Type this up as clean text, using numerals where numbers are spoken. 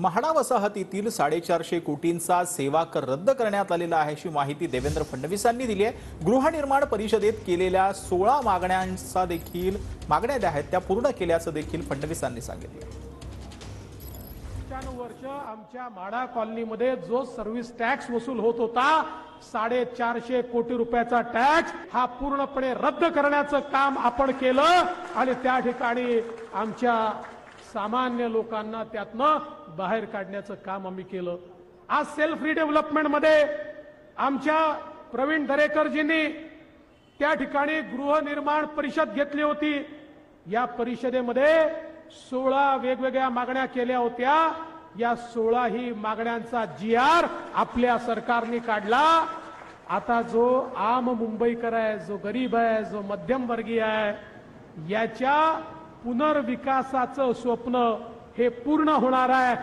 म्हाडा वसाहतीतील 450 कोटींचा सेवा कर रद्द करण्यात आलेला आहे अशी माहिती देवेंद्र फडणवीसांनी दिली आहे। गृहनिर्माण परिषदेत केलेल्या 16 मागण्यांचा देखील मागण्या ज्या आहेत त्या पूर्ण केल्याचं देखील फडणवीसांनी सांगितलं। 95 वर्ष आमच्या म्हाडा कॉलनीमध्ये जो सर्व्हिस टॅक्स वसूल होत होता 450 कोटी रुपयाचा टॅक्स हा पूर्णपणे रद्द करण्याचं काम आपण केलं आणि त्या ठिकाणी आमच्या सामान्य लोकांना त्यातनं बाहेर काढण्याचं काम आम्ही केलं। आज सेल्फ रिडेव्हलपमेंट मध्ये आमच्या प्रवीण दरेकरजींनी त्या ठिकाणी गृहनिर्माण परिषद घेतली होती। या परिषदेमध्ये 16 वेगवेगळ्या मागण्या केल्या होत्या। या 16 ही मागण्यांचा GR आपल्या सरकारने काढला। आता जो आम मुंबईकर आहे, जो गरीब आहे, जो मध्यमवर्गीय आहे, याच्या पुनर्विकासाचं स्वप्न हे पूर्ण होणार आहे।